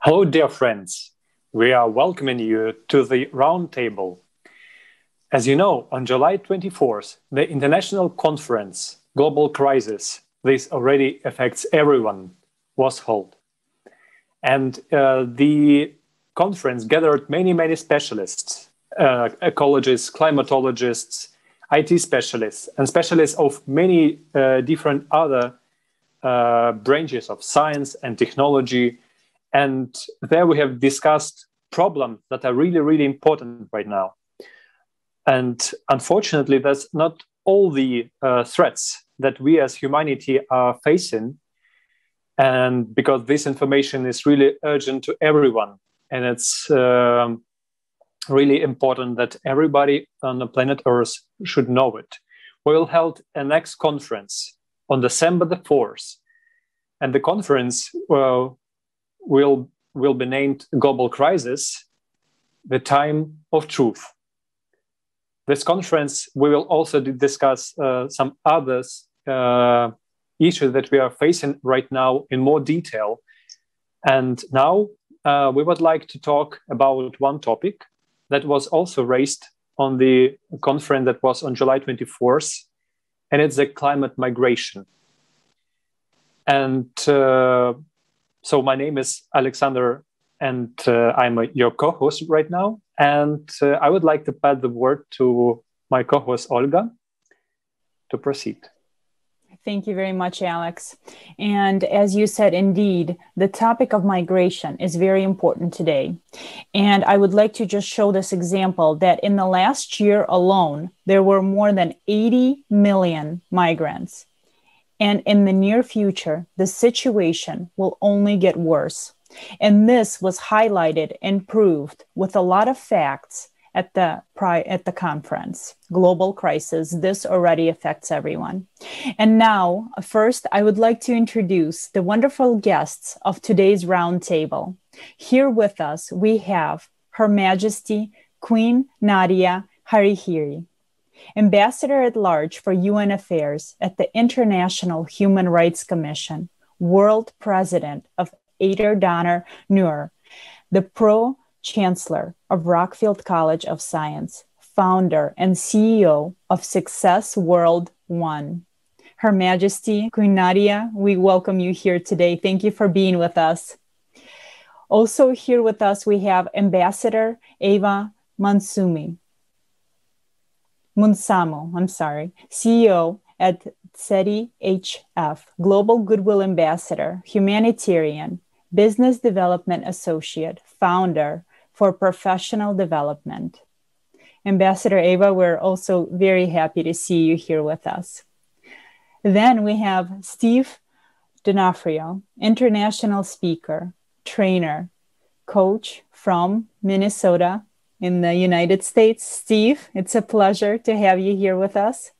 Hello, dear friends. We are welcoming you to the Roundtable. As you know, on July 24th, the international conference, Global Crisis, this already affects everyone, was held. And the conference gathered many specialists, ecologists, climatologists, IT specialists, and specialists of many different other branches of science and technology. And there we have discussed problems that are really important right now. And unfortunately, that's not all the threats that we as humanity are facing. And because this information is really urgent to everyone, and it's really important that everybody on the planet Earth should know it. We will hold a next conference on December the 4th. And the conference will be named Global Crisis, the Time of Truth. This conference, we will also discuss some others issues that we are facing right now in more detail. And now we would like to talk about one topic that was also raised on the conference that was on July 24th, and it's the climate migration. And so my name is Alexander, and I'm your co-host right now. And I would like to pass the word to my co-host, Olga, to proceed. Thank you very much, Alex. And as you said, indeed, the topic of migration is very important today. And I would like to just show this example that in the last year alone, there were more than 80 million migrants. And in the near future, the situation will only get worse. And this was highlighted and proved with a lot of facts at the conference, Global Crisis. This already affects everyone. And now, first, I would like to introduce the wonderful guests of today's roundtable. Here with us, we have Her Majesty Queen Nadia Harihiri, Ambassador at Large for UN Affairs at the International Human Rights Commission, World President of Ader Donner Noor, the Pro-Chancellor of Rockfield College of Science, founder and CEO of Success World One. Her Majesty Queen Nadia, we welcome you here today. Thank you for being with us. Also here with us, we have Ambassador Eva Munsamo, CEO at SETI HF, Global Goodwill Ambassador, Humanitarian, Business Development Associate, Founder for Professional Development. Ambassador Eva, we're also very happy to see you here with us. Then we have Steve D'Onofrio, international speaker, trainer, coach from Minnesota in the United States. Steve, it's a pleasure to have you here with us.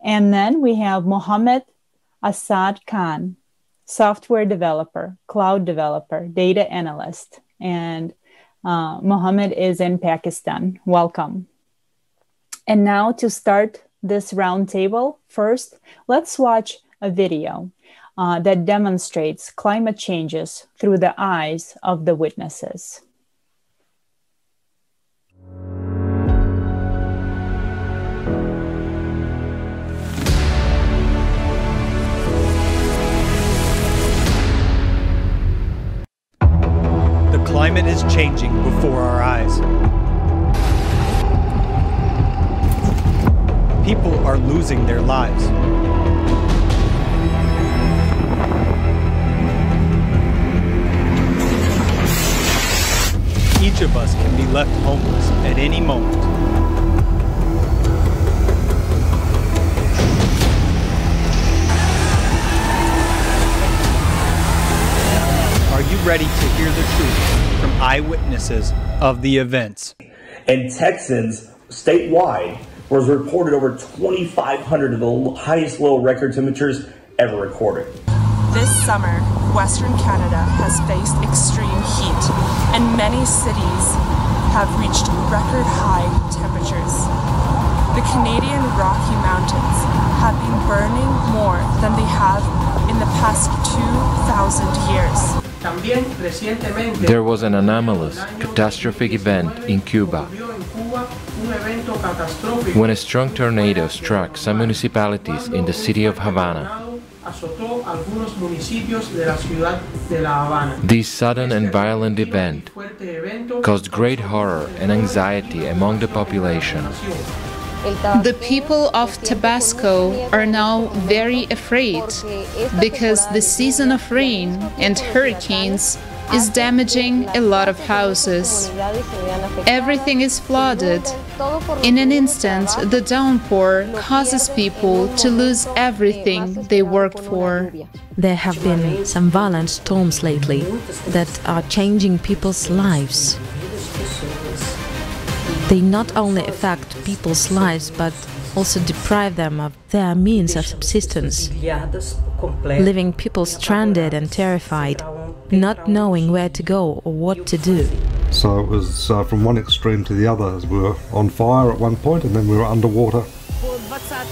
And then we have Mohammed Asad Khan, software developer, cloud developer, data analyst. And Mohammed is in Pakistan. Welcome. And now to start this roundtable, first, let's watch a video that demonstrates climate changes through the eyes of the witnesses. The climate is changing before our eyes. People are losing their lives. Each of us can be left homeless at any moment. Are you ready to hear the truth from eyewitnesses of the events? And Texans statewide was reported over 2,500 of the highest low record temperatures ever recorded. This summer, Western Canada has faced extreme heat, and many cities have reached record high temperatures. The Canadian Rocky Mountains have been burning more than they have in the past 2,000 years. There was an anomalous, catastrophic event in Cuba when a strong tornado struck some municipalities in the city of Havana. This sudden and violent event caused great horror and anxiety among the population. The people of Tabasco are now very afraid because the season of rain and hurricanes is damaging a lot of houses. Everything is flooded. In an instant, the downpour causes people to lose everything they worked for. There have been some violent storms lately that are changing people's lives. They not only affect people's lives, but also deprive them of their means of subsistence, leaving people stranded and terrified, not knowing where to go or what to do. So it was from one extreme to the other, as we were on fire at one point and then we were underwater.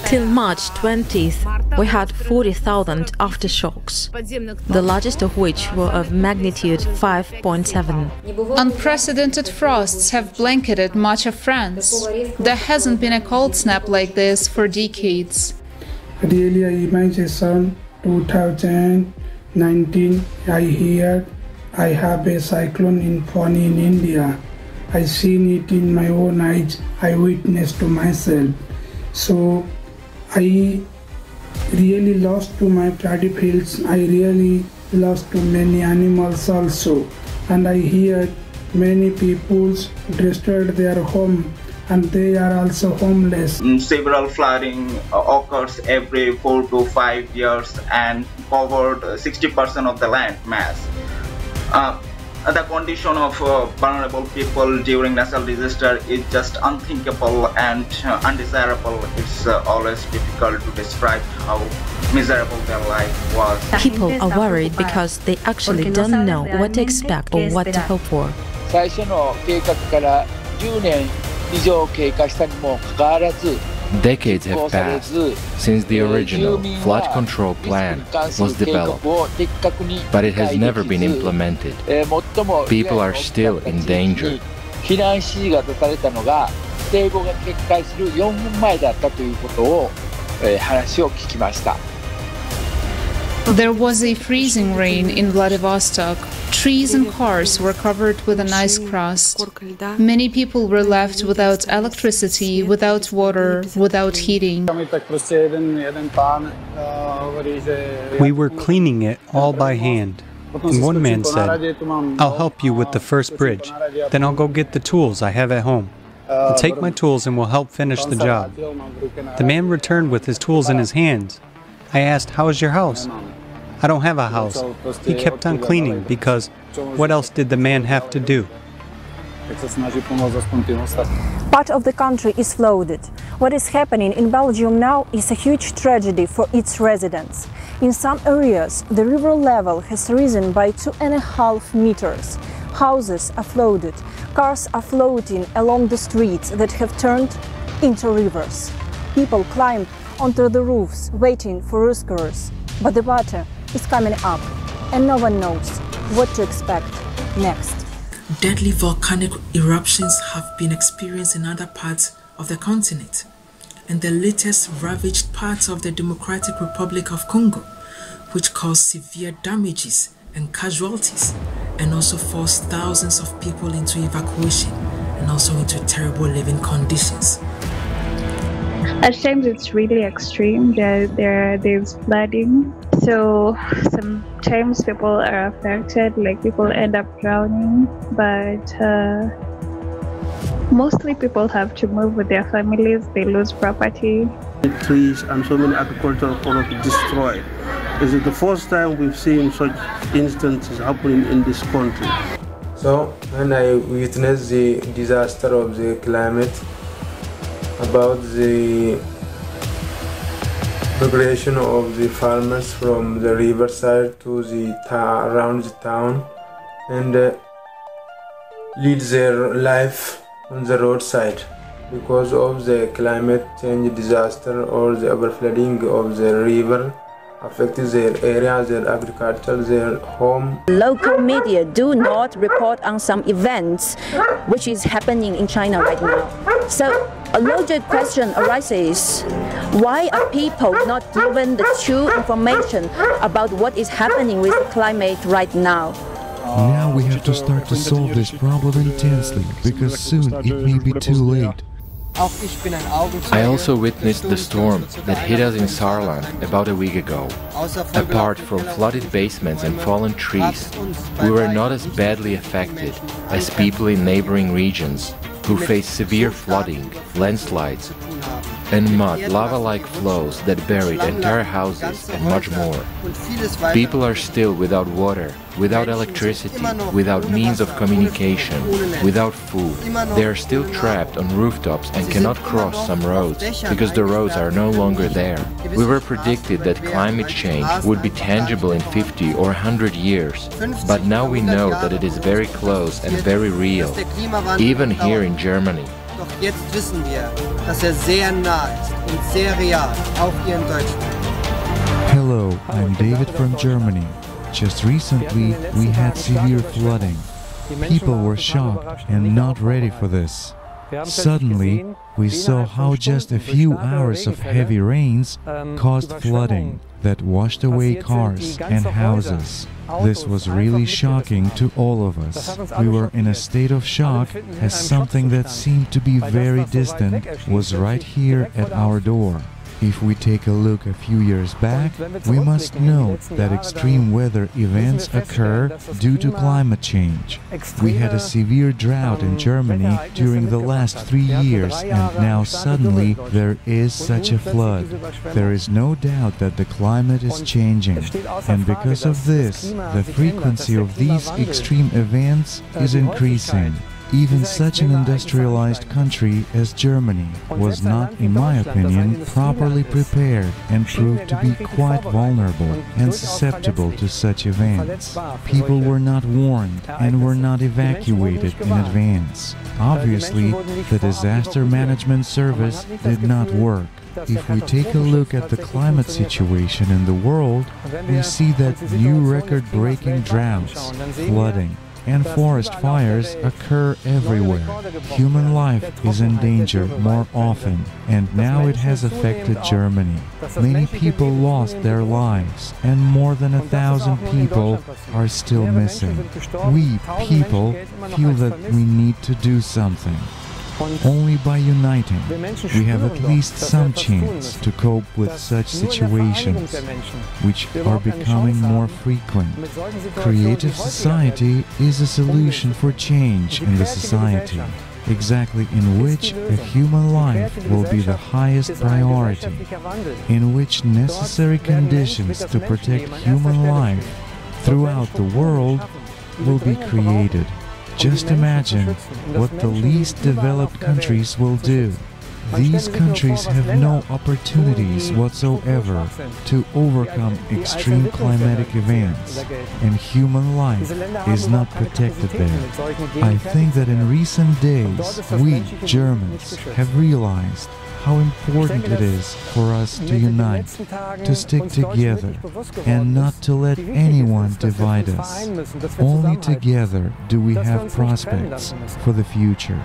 Till March 20th, we had 40,000 aftershocks, the largest of which were of magnitude 5.7. Unprecedented frosts have blanketed much of France. There hasn't been a cold snap like this for decades. Really, I imagine 2019, I hear I have a cyclone in Fani in India. I seen it in my own eyes. I witnessed to myself. So I really lost to my paddy fields. I really lost to many animals also. And I hear many people destroyed their home and they are also homeless. Several flooding occurs every 4 to 5 years and covered 60% of the land mass. The condition of vulnerable people during natural disaster is just unthinkable and undesirable. It's always difficult to describe how miserable their life was. People are worried because they actually don't know what to expect or what to hope for. Decades have passed since the original flood control plan was developed, but it has never been implemented. People are still in danger. There was a freezing rain in Vladivostok. Trees and cars were covered with an ice crust. Many people were left without electricity, without water, without heating. We were cleaning it all by hand. And one man said, "I'll help you with the first bridge, then I'll go get the tools I have at home. I'll take my tools and we'll help finish the job." The man returned with his tools in his hands. I asked, "How is your house?" "I don't have a house." He kept on cleaning because what else did the man have to do? Part of the country is flooded. What is happening in Belgium now is a huge tragedy for its residents. In some areas, the river level has risen by 2.5 meters. Houses are flooded. Cars are floating along the streets that have turned into rivers. People climb onto the roofs, waiting for rescuers. But the water is coming up, and no one knows what to expect next. Deadly volcanic eruptions have been experienced in other parts of the continent, and the latest ravaged parts of the Democratic Republic of Congo, which caused severe damages and casualties, and also forced thousands of people into evacuation and also into terrible living conditions. At times it's really extreme. There's flooding, so sometimes people are affected, like people end up drowning, but mostly people have to move with their families. They lose property. Trees and so many agricultural products destroyed. This is the first time we've seen such instances happening in this country. So when I witnessed the disaster of the climate, about the migration of the farmers from the riverside to the around the town, and lead their life on the roadside because of the climate change disaster or the overflooding of the river affected their area, their agriculture, their home. Local media do not report on some events which is happening in China right now. So a logical question arises, why are people not given the true information about what is happening with climate right now? Now we have to start to solve this problem intensely, because soon it may be too late. I also witnessed the storm that hit us in Saarland about a week ago. Apart from flooded basements and fallen trees, we were not as badly affected as people in neighboring regions who face severe flooding, landslides, and mud, lava-like flows that buried entire houses, and much more. People are still without water, without electricity, without means of communication, without food. They are still trapped on rooftops and cannot cross some roads because the roads are no longer there. We were predicted that climate change would be tangible in 50 or 100 years, but now we know that it is very close and very real, even here in Germany. Doch jetzt wissen wir, dass sehr nah ist und sehr real, auch hier in Deutschland. Hello, I'm David from Germany. Just recently, we had severe flooding. People were shocked and not ready for this. Suddenly, we saw how just a few hours of heavy rains caused flooding that washed away cars and houses. This was really shocking to all of us. We were in a state of shock as something that seemed to be very distant was right here at our door. If we take a look a few years back, we must note that extreme weather events occur due to climate change. We had a severe drought in Germany during the last 3 years, and now suddenly there is such a flood. There is no doubt that the climate is changing, and because of this, the frequency of these extreme events is increasing. Even such an industrialized country as Germany was not, in my opinion, properly prepared and proved to be quite vulnerable and susceptible to such events. People were not warned and were not evacuated in advance. Obviously, the disaster management service did not work. If we take a look at the climate situation in the world, we see that new record-breaking droughts, flooding, and forest fires occur everywhere. Human life is in danger more often, and now it has affected Germany. Many people lost their lives, and more than 1,000 people are still missing. We, people, feel that we need to do something. Only by uniting, we have at least some chance to cope with such situations, which are becoming more frequent. Creative society is a solution for change in the society, exactly in which a human life will be the highest priority, in which necessary conditions to protect human life throughout the world will be created. Just imagine what the least developed countries will do. These countries have no opportunities whatsoever to overcome extreme climatic events, and human life is not protected there. I think that in recent days, we, Germans, have realized how important it is for us to unite, to stick together, and not to let anyone divide us. Only together do we have prospects for the future.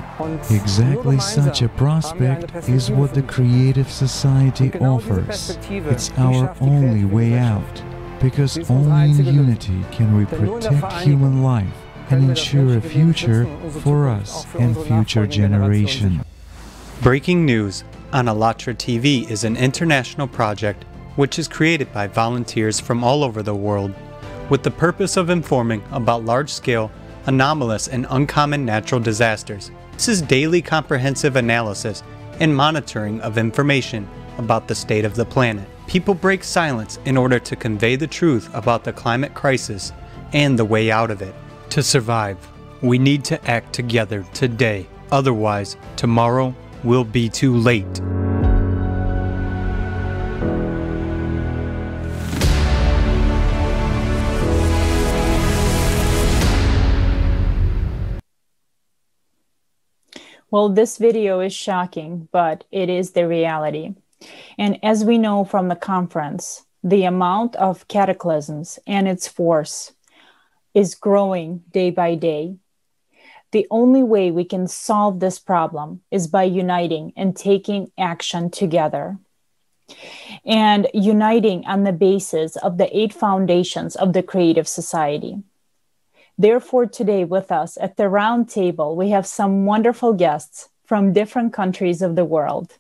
Exactly such a prospect is what the creative society offers. It's our only way out, because only in unity can we protect human life and ensure a future for us and future generations. Breaking news on Alatra TV is an international project which is created by volunteers from all over the world with the purpose of informing about large-scale, anomalous, and uncommon natural disasters. This is daily comprehensive analysis and monitoring of information about the state of the planet. People break silence in order to convey the truth about the climate crisis and the way out of it. To survive, we need to act together today. Otherwise, tomorrow will be too late. Well, this video is shocking, but it is the reality. And as we know from the conference, the amount of cataclysms and its force is growing day by day. The only way we can solve this problem is by uniting and taking action together. And uniting on the basis of the 8 foundations of the creative society. Therefore, today with us at the round table, we have some wonderful guests from different countries of the world.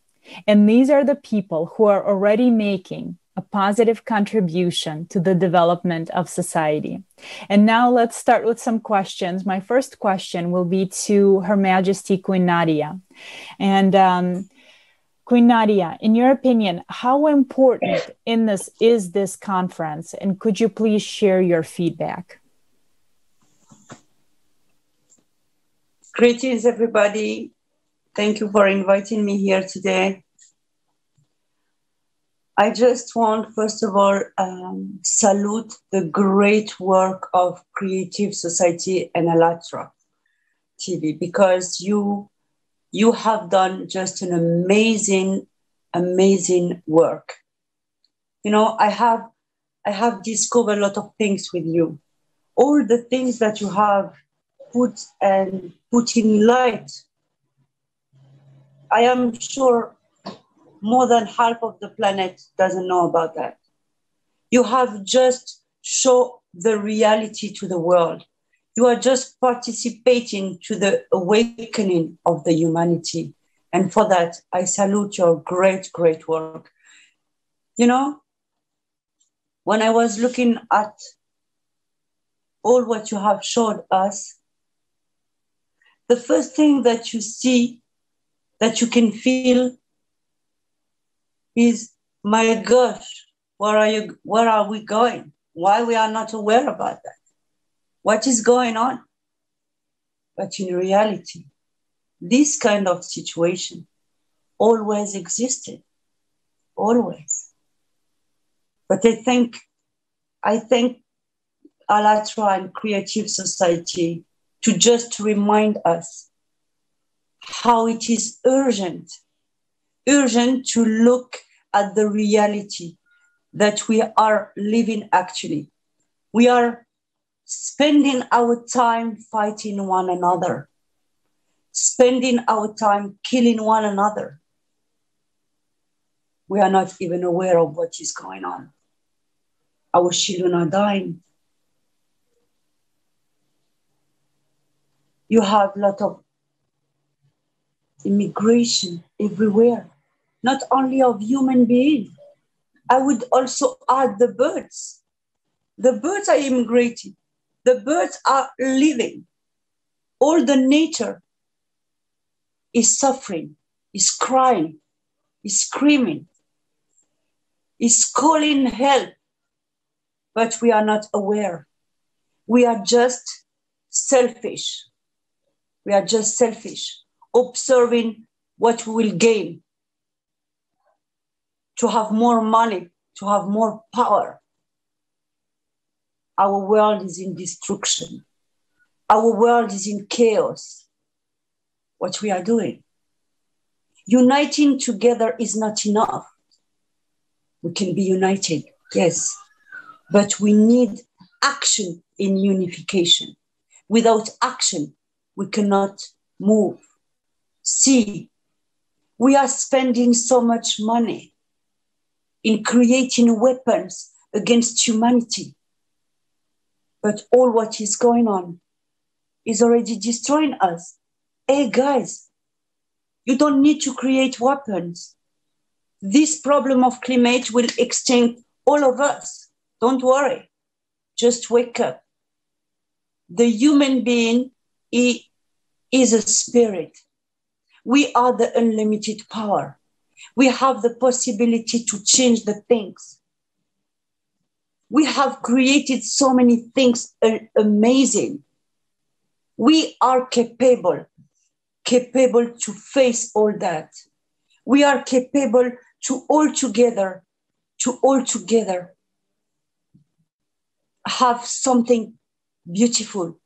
And these are the people who are already making a positive contribution to the development of society. And now let's start with some questions. My first question will be to Her Majesty Queen Nadia. And Queen Nadia, in your opinion, how important is this conference? And could you please share your feedback? Greetings, everybody. Thank you for inviting me here today. I just want, first of all, salute the great work of Creative Society and ALLATRA TV, because you have done just an amazing, amazing work. You know, I have discovered a lot of things with you. All the things that you have put in light, I am sure more than half of the planet doesn't know about that. You have just shown the reality to the world. You are just participating to the awakening of the humanity. And for that, I salute your great, great work. You know, when I was looking at all what you have showed us, the first thing that you see, that you can feel, is, my gosh, where are we going? Why we are not aware about that? What is going on? But in reality, this kind of situation always existed, always. But I think ALLATRA and Creative Society to just remind us how it is urgent to look at the reality that we are living actually. We are spending our time fighting one another, spending our time killing one another. We are not even aware of what is going on. Our children are dying. You have a lot of immigration everywhere, not only of human beings. I would also add the birds. The birds are immigrating. The birds are living. All the nature is suffering, is crying, is screaming, is calling help, but we are not aware. We are just selfish. We are just selfish, observing what we will gain, to have more money, to have more power. Our world is in destruction. Our world is in chaos. What we are doing? Uniting together is not enough. We can be united, yes, but we need action in unification. Without action, we cannot move. See, we are spending so much money in creating weapons against humanity. But all what is going on is already destroying us. Hey guys, you don't need to create weapons. This problem of climate will extinct all of us. Don't worry, just wake up. The human being is a spirit. We are the unlimited power. We have the possibility to change the things. We have created so many things amazing. We are capable to face all that. We are capable to all together have something beautiful.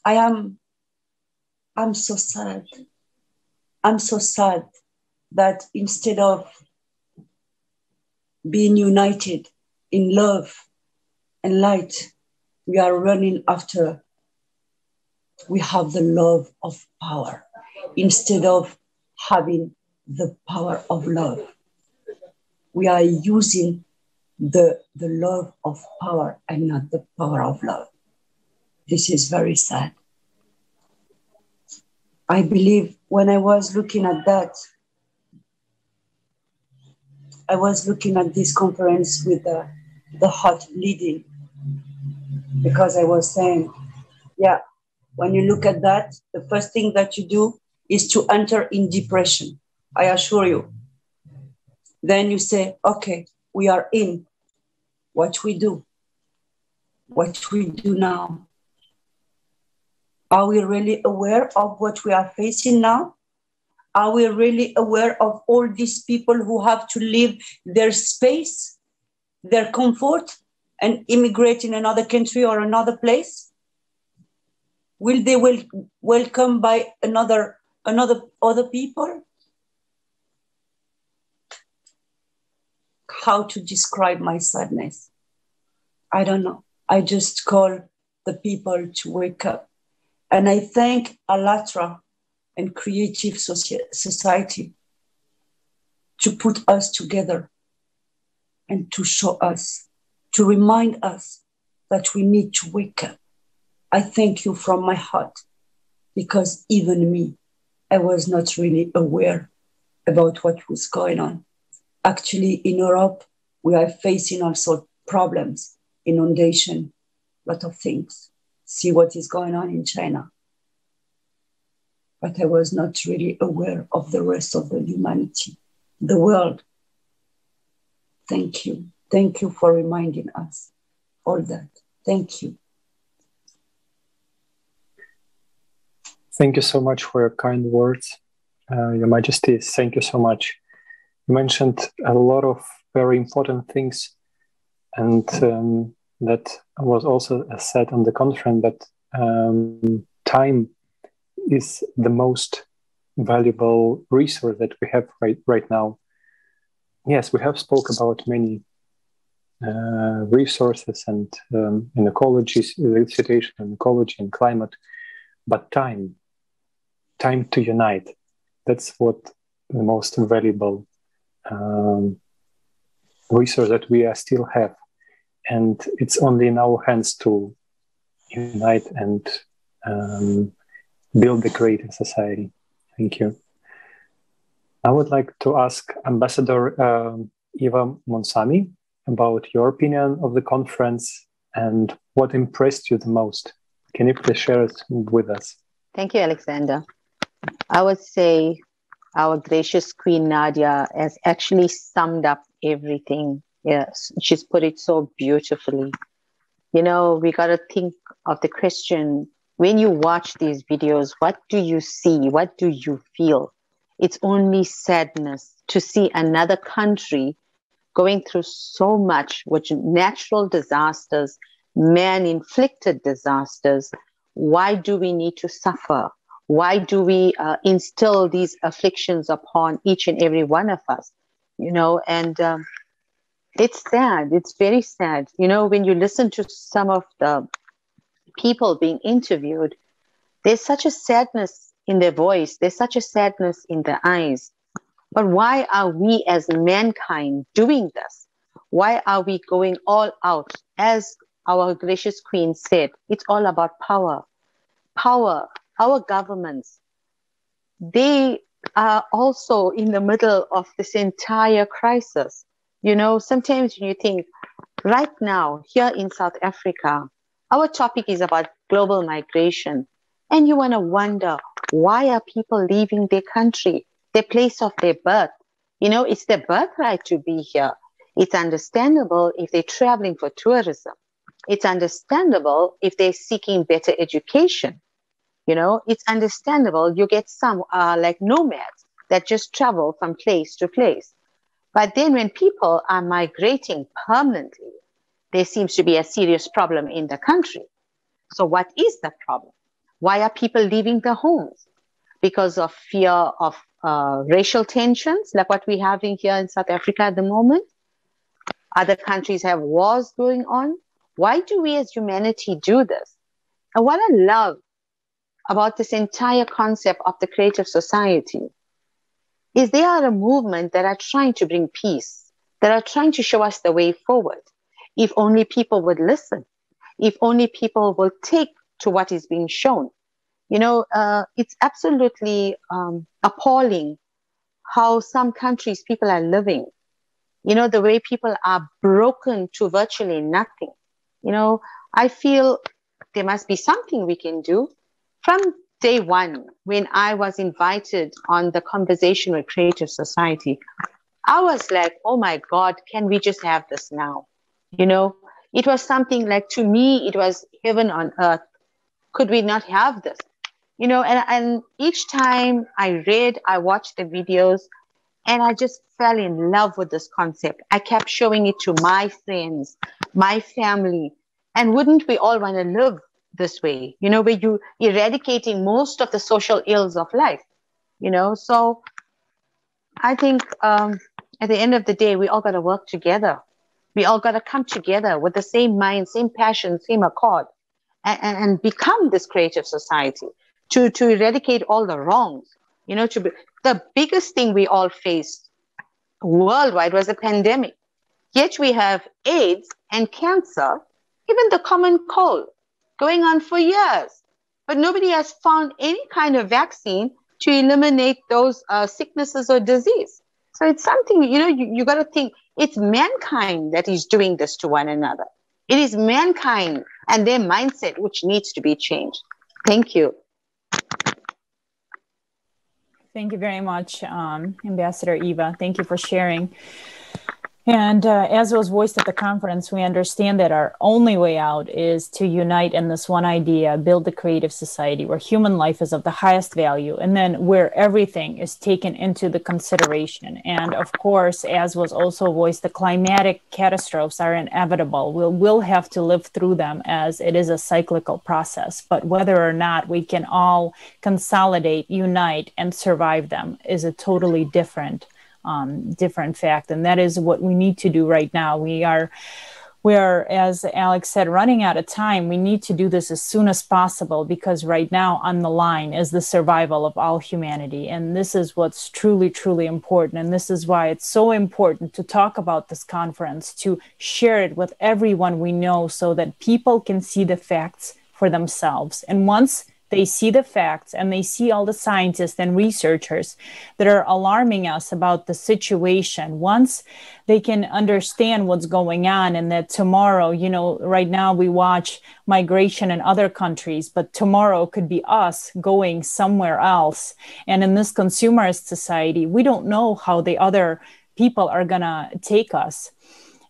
I'm so sad. I'm so sad that instead of being united in love and light, we are running after. We have the love of power instead of having the power of love. We are using the love of power and not the power of love. This is very sad. I believe when I was looking at that, I was looking at this conference with the heart bleeding, because I was saying, yeah, when you look at that, the first thing that you do is to enter in depression. I assure you. Then you say, okay, we are in. What we do? What we do now? Are we really aware of what we are facing now? Are we really aware of all these people who have to leave their space, their comfort, and immigrate in another country or another place? Will they welcome by other people? How to describe my sadness? I don't know. I just call the people to wake up. And I thank Alatra and Creative Society to put us together and to show us, to remind us that we need to wake up. I thank you from my heart, because even me, I was not really aware about what was going on. Actually, in Europe, we are facing also problems, inundation, a lot of things. See what is going on in China. But I was not really aware of the rest of the humanity, the world. Thank you. Thank you for reminding us all that. Thank you. Thank you so much for your kind words, Your Majesty. Thank you so much. You mentioned a lot of very important things, and that was also said on the conference, that time is the most valuable resource that we have right now. Yes, we have spoke about many resources and in ecology, situation in ecology and climate, but time to unite, that's what the most valuable resource that we still have. And it's only in our hands to unite and build a greater society. Thank you. I would like to ask Ambassador Eva Monsami about your opinion of the conference and what impressed you the most. Can you please share it with us? Thank you, Alexander. I would say our gracious Queen Nadia has actually summed up everything. Yes, she's put it so beautifully. You know, we got to think of the Christian. When you watch these videos, what do you see? What do you feel? It's only sadness to see another country going through so much, which natural disasters, man-inflicted disasters. Why do we need to suffer? Why do we instill these afflictions upon each and every one of us? You know, and it's sad. It's very sad. You know, when you listen to some of the people being interviewed, there's such a sadness in their voice. There's such a sadness in their eyes. But why are we as mankind doing this? Why are we going all out? As our gracious Queen said, it's all about power. Power. Our governments, they are also in the middle of this entire crisis. You know, sometimes when you think, right now, here in South Africa, our topic is about global migration. And you want to wonder, why are people leaving their country, their place of their birth? You know, it's their birthright to be here. It's understandable if they're traveling for tourism. It's understandable if they're seeking better education. You know, it's understandable. You get some like nomads that just travel from place to place. But then when people are migrating permanently, there seems to be a serious problem in the country. So what is the problem? Why are people leaving their homes? Because of fear of racial tensions, like what we're having here in South Africa at the moment? Other countries have wars going on. Why do we as humanity do this? And what I love about this entire concept of the creative society is they are a movement that are trying to bring peace, that are trying to show us the way forward. If only people would listen, if only people will take to what is being shown. You know, it's absolutely appalling how some countries people are living. You know, the way people are broken to virtually nothing. You know, I feel there must be something we can do. From day one, when I was invited on the conversation with Creative Society, I was like, oh my God, can we just have this now? You know, it was something like, to me, it was heaven on earth. Could we not have this? You know, and each time I read, I watched the videos, and I just fell in love with this concept. I kept showing it to my friends, my family. And wouldn't we all want to live this way? You know, where you eradicating most of the social ills of life, you know? So I think at the end of the day, we all got to work together. We all got to come together with the same mind, same passion, same accord, and become this creative society to eradicate all the wrongs. You know, the biggest thing we all faced worldwide was a pandemic. Yet we have AIDS and cancer, even the common cold, going on for years. But nobody has found any kind of vaccine to eliminate those sicknesses or disease. So it's something, you know, you got to think, it's mankind that is doing this to one another. It is mankind and their mindset which needs to be changed. Thank you. Thank you very much, Ambassador Eva. Thank you for sharing. And as was voiced at the conference, we understand that our only way out is to unite in this one idea, build a creative society where human life is of the highest value, and then where everything is taken into the consideration. And of course, as was also voiced, the climatic catastrophes are inevitable. We'll have to live through them, as it is a cyclical process. But whether or not we can all consolidate, unite, and survive them is a totally different fact, and that is what we need to do right now. We are, as Alex said, running out of time. We need to do this as soon as possible, because right now on the line is the survival of all humanity, and this is what's truly, truly important. And this is why it's so important to talk about this conference, to share it with everyone we know, so that people can see the facts for themselves. And once they see the facts and they see all the scientists and researchers that are alarming us about the situation, once they can understand what's going on, and that tomorrow, you know, right now we watch migration in other countries, but tomorrow could be us going somewhere else. And in this consumerist society, we don't know how the other people are gonna take us.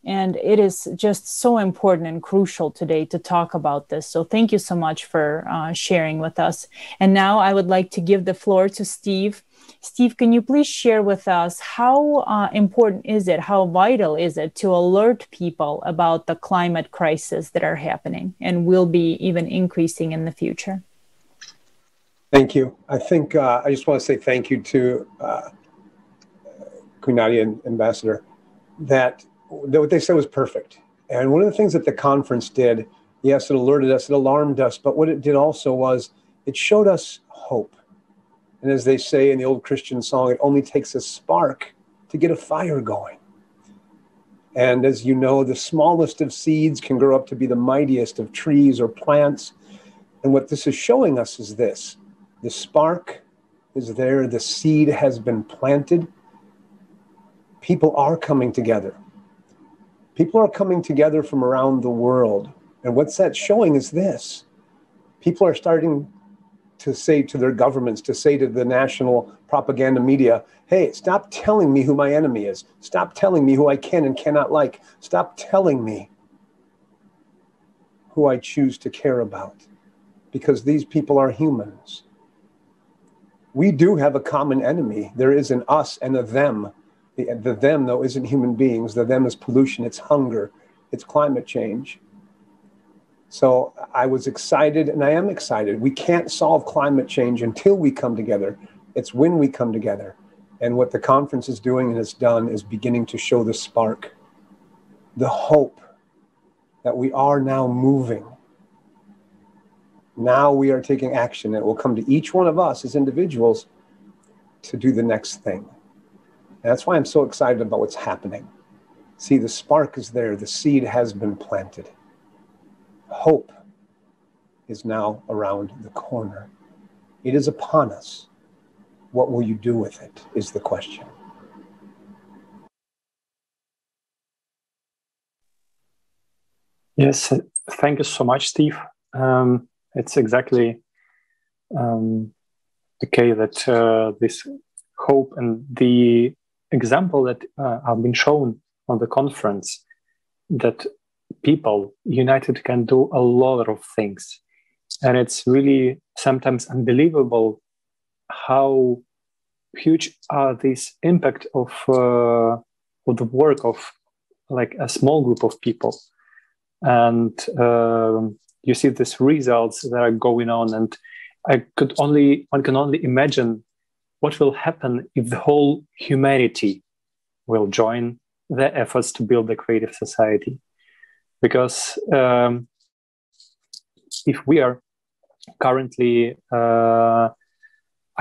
And it is just so important and crucial today to talk about this. So thank you so much for sharing with us. And now I would like to give the floor to Steve. Steve, can you please share with us how important is it, how vital is it to alert people about the climate crisis that are happening and will be even increasing in the future? Thank you. I think I just want to say thank you to Queen Nadia and Ambassador, that what they said was perfect. And one of the things that the conference did, yes, it alerted us, it alarmed us, but what it did also was it showed us hope. And as they say in the old Christian song, it only takes a spark to get a fire going. And as you know, the smallest of seeds can grow up to be the mightiest of trees or plants. And what this is showing us is this: the spark is there, the seed has been planted. People are coming together. People are coming together from around the world. And what's that showing is this: people are starting to say to their governments, to say to the national propaganda media, hey, stop telling me who my enemy is. Stop telling me who I can and cannot like. Stop telling me who I choose to care about, because these people are humans. We do have a common enemy. There is an us and a them. The them, though, isn't human beings. The them is pollution, it's hunger, it's climate change. So I was excited, and I am excited. We can't solve climate change until we come together. It's when we come together. And what the conference is doing and has done is beginning to show the spark. the hope that we are now moving. Now we are taking action. It will come to each one of us as individuals to do the next thing. And that's why I'm so excited about what's happening. See, the spark is there. The seed has been planted. Hope is now around the corner. It is upon us. What will you do with it is the question. Yes, thank you so much, Steve. It's exactly the case that this hope and the example that have been shown on the conference, that people united can do a lot of things. And it's really sometimes unbelievable how huge are this impact of the work of like a small group of people. And you see these results that are going on, and one can only imagine what will happen if the whole humanity will join their efforts to build a creative society. Because if we are currently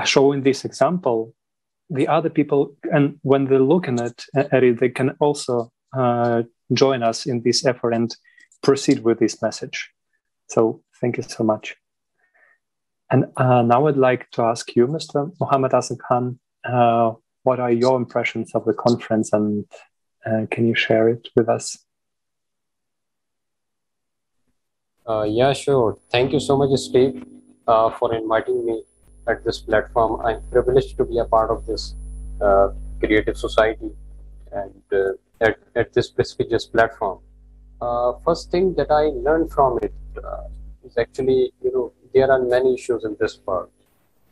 showing this example, the other people, and when they're looking at it, they can also join us in this effort and proceed with this message. So thank you so much. And now I'd like to ask you, Mr. Mohammed Hassan Khan, what are your impressions of the conference, and can you share it with us? Yeah, sure. Thank you so much, Steve, for inviting me at this platform. I'm privileged to be a part of this creative society and at this prestigious platform. First thing that I learned from it is actually, there are many issues in this part.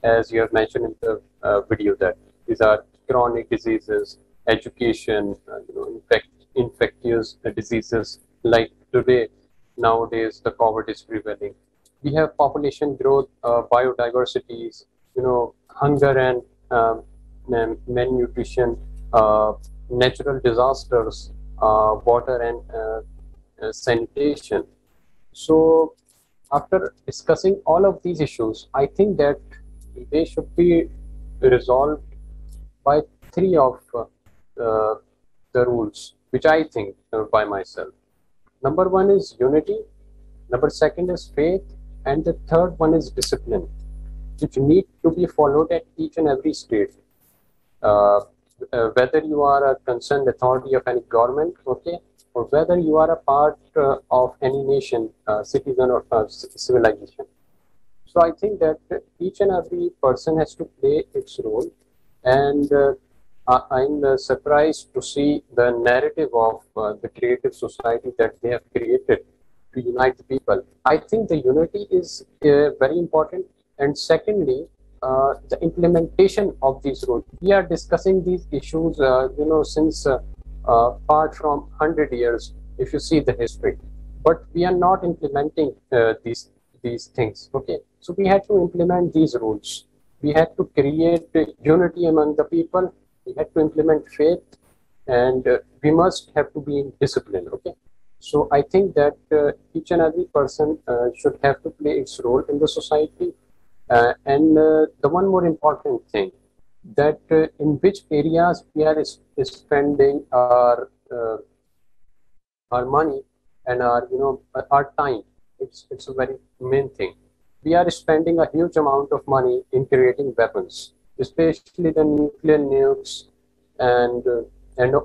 As you have mentioned in the video, that these are chronic diseases, education, infectious diseases. Like today, nowadays, the COVID is prevailing. We have population growth, biodiversities, hunger and malnutrition, natural disasters, water and sanitation. So after discussing all of these issues, I think that they should be resolved by three of the rules, which I think by myself. Number one is unity, number second is faith, and the third one is discipline, which need to be followed at each and every stage. Whether you are a concerned authority of any government, okay, or whether you are a part of any nation, citizen or civilization. So I think that each and every person has to play its role, and I'm surprised to see the narrative of the creative society that they have created to unite the people. I think the unity is very important, and secondly, the implementation of these rules. We are discussing these issues, since apart from 100 years, if you see the history, but we are not implementing these things. Okay, so we had to implement these rules. We had to create unity among the people. We had to implement faith, and we must have to be in discipline. Okay, so I think that each and every person should have to play its role in the society. And the one more important thing, that in which areas we are spending our money and our time. It's a very main thing. We are spending a huge amount of money in creating weapons, especially the nuclear nukes and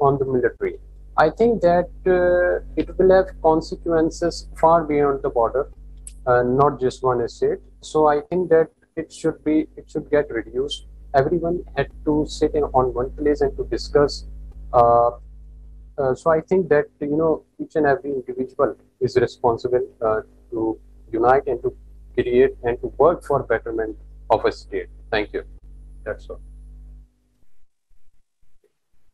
on the military. I think that it will have consequences far beyond the border, not just one state. So I think that it should get reduced. Everyone had to sit on one place and to discuss. So I think that each and every individual is responsible to unite and to create and to work for betterment of a state. Thank you. That's all.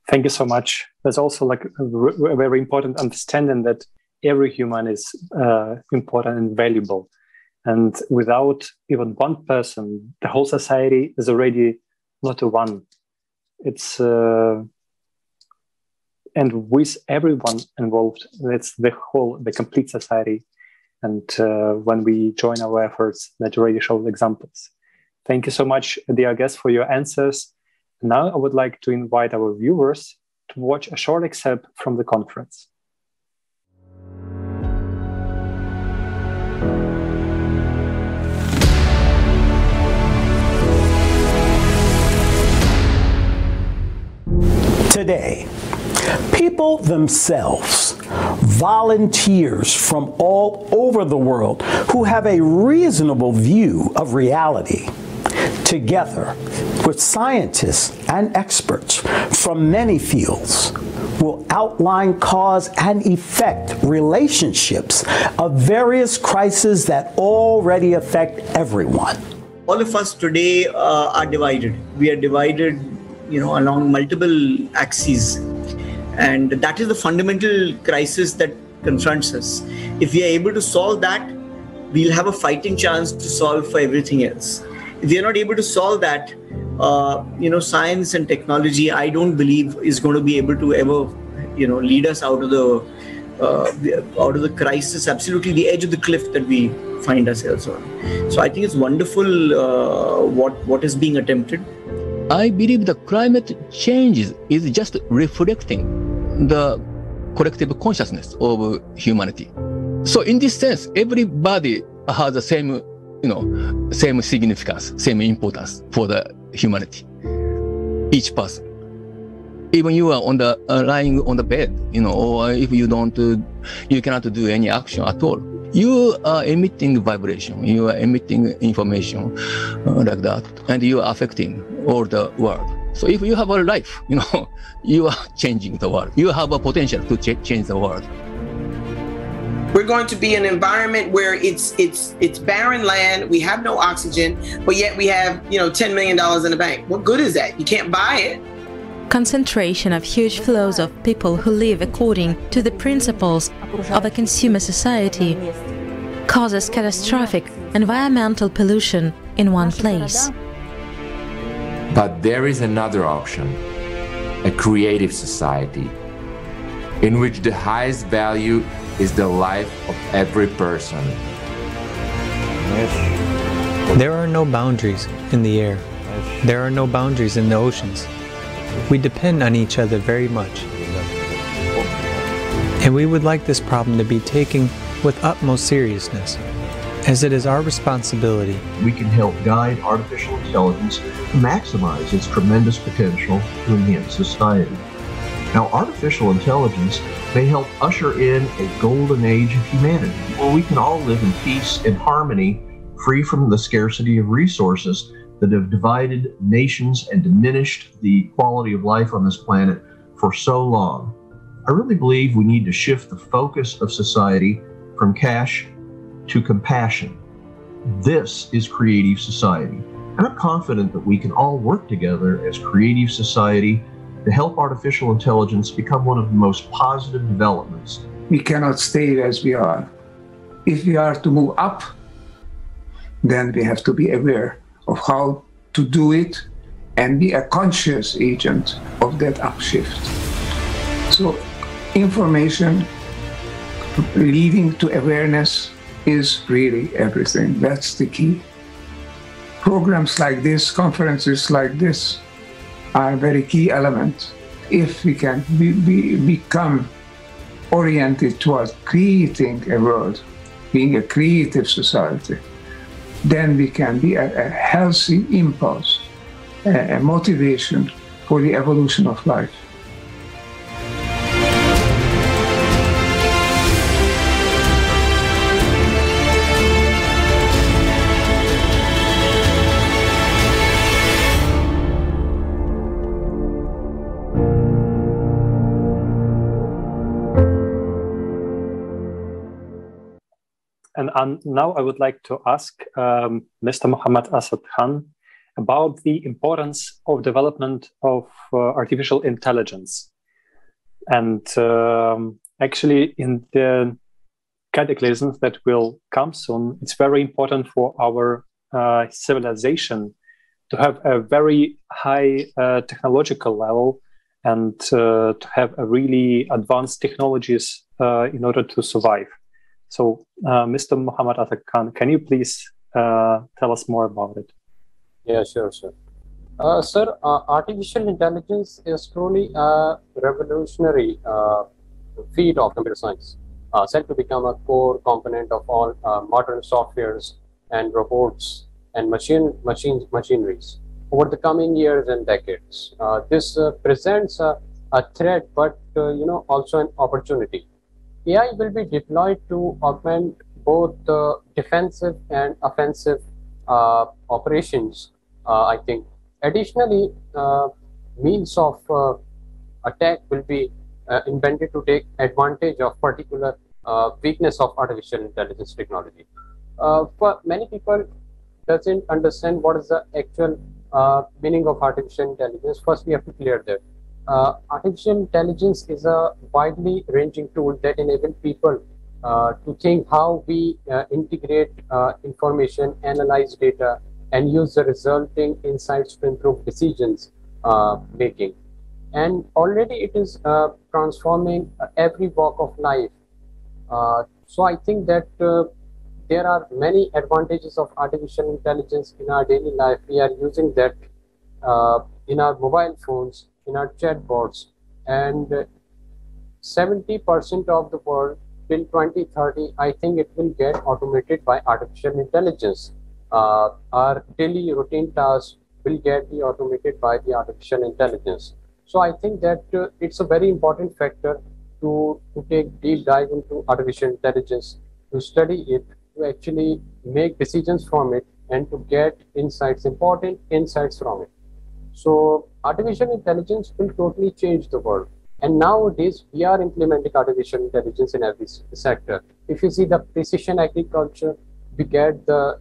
Thank you so much. There's also like a very important understanding that every human is important and valuable. And without even one person, the whole society is already not a one. It's and with everyone involved. That's the complete society. And when we join our efforts, that already shows examples. Thank you so much, dear guests, for your answers. Now I would like to invite our viewers to watch a short excerpt from the conference. Today, people themselves, volunteers from all over the world who have a reasonable view of reality, together with scientists and experts from many fields, will outline cause and effect relationships of various crises that already affect everyone. All of us today are divided. We are divided, along multiple axes. And that is the fundamental crisis that confronts us. If we are able to solve that, we'll have a fighting chance to solve for everything else. If we are not able to solve that, science and technology, I don't believe is going to be able to ever, lead us out of the crisis, absolutely the edge of the cliff that we find ourselves on. So I think it's wonderful what is being attempted. I believe the climate change is just reflecting the collective consciousness of humanity. So in this sense, everybody has the same, same significance, same importance for the humanity. Each person. Even you are on the lying on the bed, or if you you cannot do any action at all. You are emitting vibration, you are emitting information like that, and you are affecting all the world. So if you have a life, you are changing the world. You have a potential to change the world. We're going to be in an environment where it's barren land, we have no oxygen, but yet we have, $10 million in the bank. What good is that? You can't buy it. Concentration of huge flows of people who live according to the principles of a consumer society causes catastrophic environmental pollution in one place. But there is another option, a creative society, in which the highest value is the life of every person. There are no boundaries in the air. There are no boundaries in the oceans. We depend on each other very much. And we would like this problem to be taken with utmost seriousness, as it is our responsibility. We can help guide artificial intelligence to maximize its tremendous potential to enhance society. Now, artificial intelligence may help usher in a golden age of humanity, where we can all live in peace and harmony, free from the scarcity of resources that have divided nations and diminished the quality of life on this planet for so long. I really believe we need to shift the focus of society from cash to compassion. This is creative society. And I'm confident that we can all work together as creative society to help artificial intelligence become one of the most positive developments. We cannot stay as we are. If we are to move up, then we have to be aware of how to do it and be a conscious agent of that upshift. So information leading to awareness is really everything. That's the key. Programs like this, conferences like this, are a very key element. If we can become oriented towards creating a world, being a creative society, then we can be a healthy impulse, a motivation for the evolution of life. And now I would like to ask Mr. Muhammad Asad Khan about the importance of development of artificial intelligence. And actually, in the cataclysms that will come soon, it's very important for our civilization to have a very high technological level and to have a really advanced technologies in order to survive. So, Mr. Muhammad Atakan, can you please tell us more about it? Yeah, sure, sir. Sir, artificial intelligence is truly a revolutionary field of computer science, set to become a core component of all modern softwares and robots and machineries over the coming years and decades. This presents a threat, but also an opportunity. AI will be deployed to augment both the defensive and offensive operations, I think. Additionally, means of attack will be invented to take advantage of particular weakness of artificial intelligence technology. For many people, doesn't understand what is the actual meaning of artificial intelligence. First, we have to clear that. Artificial intelligence is a widely ranging tool that enables people to think how we integrate information, analyze data, and use the resulting insights to improve decisions making. And already it is transforming every walk of life. So I think that there are many advantages of artificial intelligence in our daily life. We are using that in our mobile phones, in our chatbots, and 70% of the world till 2030, I think it will get automated by artificial intelligence. Our daily routine tasks will get be automated by the artificial intelligence. So I think that it's a very important factor to take deep dive into artificial intelligence, to study it, to actually make decisions from it, and to get insights, important insights from it. So artificial intelligence will totally change the world. And nowadays, we are implementing artificial intelligence in every sector. If you see the precision agriculture, we get the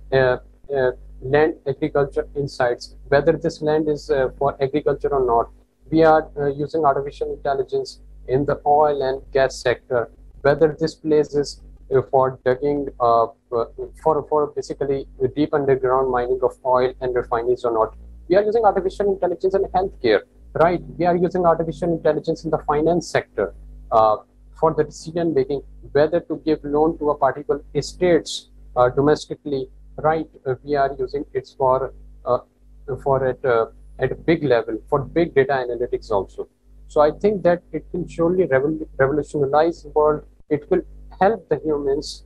land agriculture insights, whether this land is for agriculture or not. We are using artificial intelligence in the oil and gas sector, whether this place is for digging, for basically deep underground mining of oil and refineries or not. We are using artificial intelligence in healthcare, right? We are using artificial intelligence in the finance sector for the decision making, whether to give loan to a particular estates domestically, right? We are using it for at a big level for big data analytics also. So I think that it will surely revolutionize the world. It will help the humans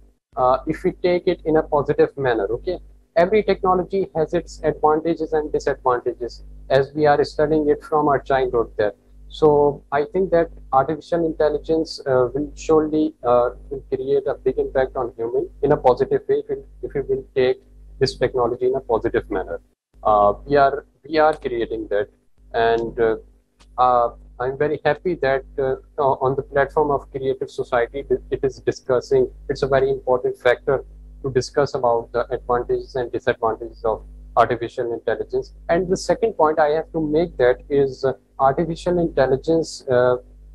if we take it in a positive manner. Okay. Every technology has its advantages and disadvantages as we are studying it from our childhood there. So I think that artificial intelligence will surely create a big impact on human in a positive way if we will take this technology in a positive manner. We are creating that, and I'm very happy that on the platform of Creative Society, it is discussing. It's a very important factor to discuss about the advantages and disadvantages of artificial intelligence. And the second point I have to make that is artificial intelligence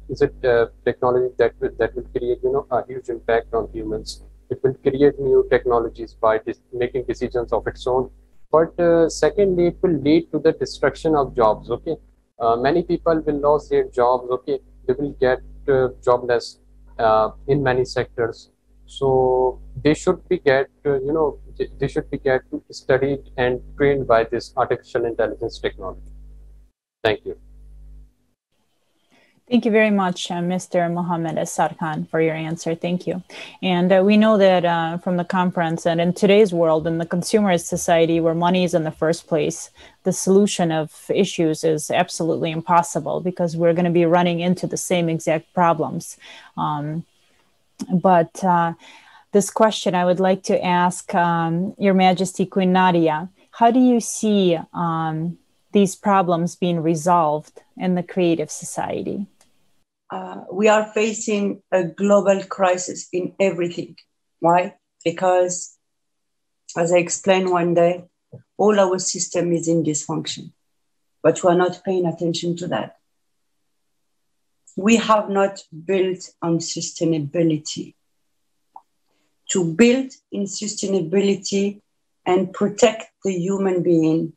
is a technology that will create a huge impact on humans. It will create new technologies by making decisions of its own. But secondly, it will lead to the destruction of jobs. Okay, many people will lose their jobs. Okay, they will get jobless in many sectors. So they should be they should be studied and trained by this artificial intelligence technology. Thank you. Thank you very much, Mr. Mohammed Sarkhan, for your answer. Thank you. And we know that from the conference and in today's world, in the consumerist society where money is in the first place, the solution of issues is absolutely impossible because we're going to be running into the same exact problems. But this question I would like to ask Your Majesty Queen Nadia, how do you see these problems being resolved in the creative society? We are facing a global crisis in everything. Why? Because, as I explained one day, all our system is in dysfunction, but we are not paying attention to that. We have not built on sustainability. To build in sustainability and protect the human being,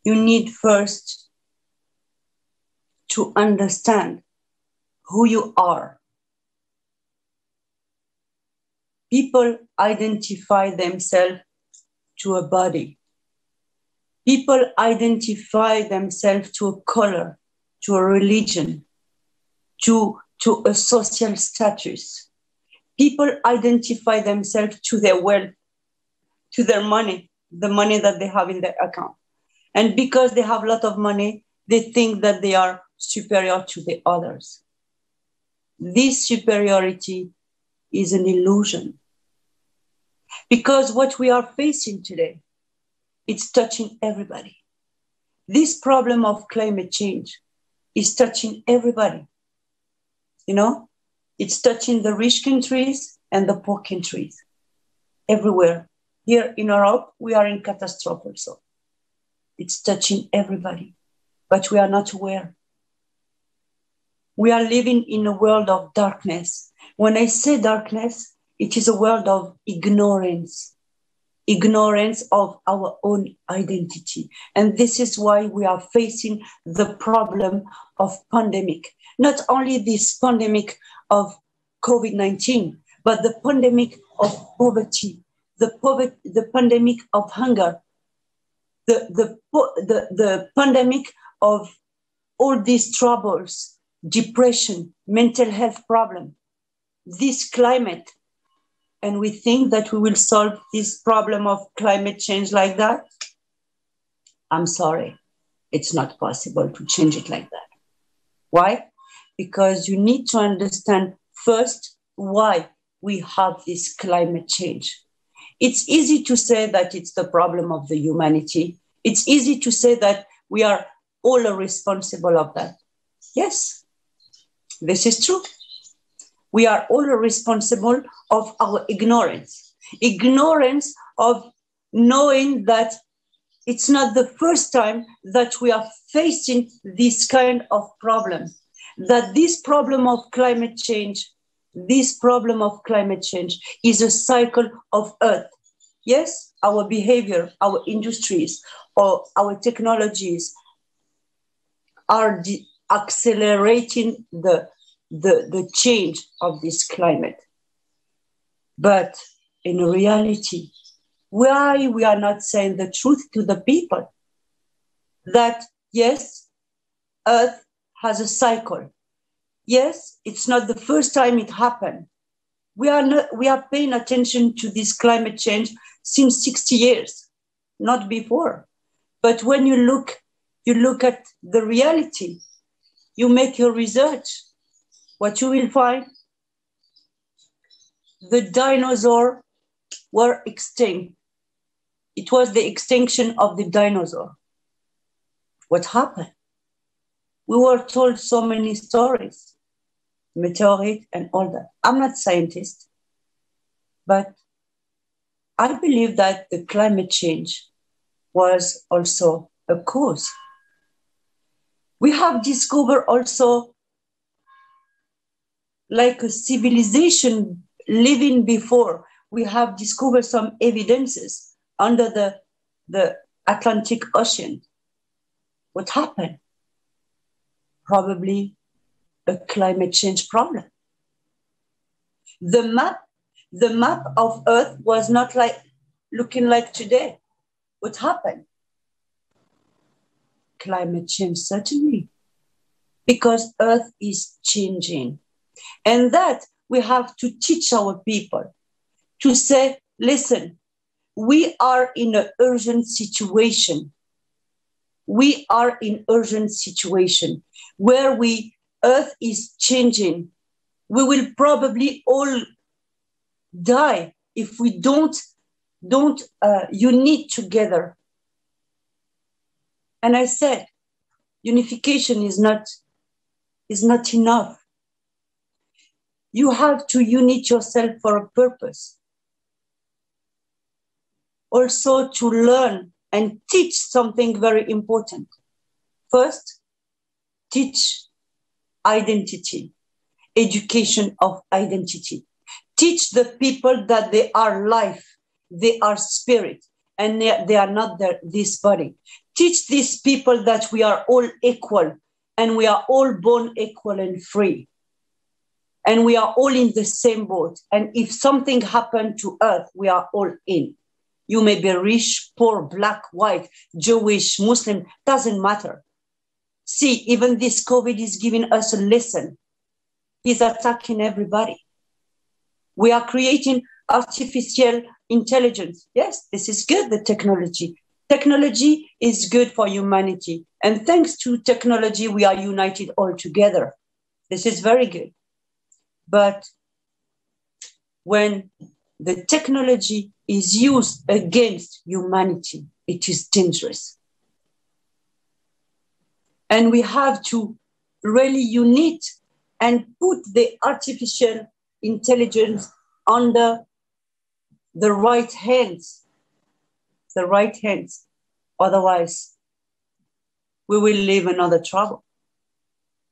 you need first to understand who you are. People identify themselves to a body. People identify themselves to a color, to a religion, to a social status. People identify themselves to their wealth, to their money, the money that they have in their account. And because they have a lot of money, they think that they are superior to the others. This superiority is an illusion. Because what we are facing today, it's touching everybody. This problem of climate change is touching everybody. You know, it's touching the rich countries and the poor countries everywhere. Here in Europe, we are in catastrophe also. It's touching everybody, but we are not aware. We are living in a world of darkness. When I say darkness, it is a world of ignorance of our own identity. And this is why we are facing the problem of pandemic. Not only this pandemic of COVID-19, but the pandemic of poverty, the pandemic of hunger, the pandemic of all these troubles, depression, mental health problem, this climate. And we think that we will solve this problem of climate change like that. I'm sorry, it's not possible to change it like that. Why? Because you need to understand first why we have this climate change. It's easy to say that it's the problem of the humanity. It's easy to say that we are all responsible of that. Yes, this is true. We are all responsible of our ignorance of knowing that it's not the first time that we are facing this kind of problem, that this problem of climate change is a cycle of Earth. Yes, our behavior, our industries, or our technologies are accelerating the change of this climate. But in reality, why we are not saying the truth to the people? That yes, Earth has a cycle. Yes, it's not the first time it happened. We are paying attention to this climate change since 60 years, not before. But when you look at the reality, you make your research, what you will find, the dinosaurs were extinct. It was the extinction of the dinosaur. What happened? We were told so many stories, meteorite and all that. I'm not a scientist, but I believe that the climate change was also a cause. We have discovered also like a civilization living before. We have discovered some evidences under the Atlantic Ocean. What happened? Probably a climate change problem. The map of Earth was not like looking like today. What happened? Climate change, certainly, because Earth is changing. And that we have to teach our people to say, listen, we are in an urgent situation. We are in urgent situation where Earth is changing. We will probably all die if we don't unite together. And I said, unification is not enough. You have to unite yourself for a purpose. Also to learn and teach something very important. First, teach identity, education of identity. Teach the people that they are life, they are spirit, and they are not this body. Teach these people that we are all equal and we are all born equal and free. And we are all in the same boat. And if something happened to Earth, we are all in. You may be rich, poor, black, white, Jewish, Muslim, doesn't matter. See, even this COVID is giving us a lesson. He's attacking everybody. We are creating artificial intelligence. Yes, this is good, the technology. Technology is good for humanity. And thanks to technology, we are united all together. This is very good. But when the technology is used against humanity, it is dangerous. And we have to really unite and put the artificial intelligence under the right hands. The right hands. Otherwise, we will live another trouble.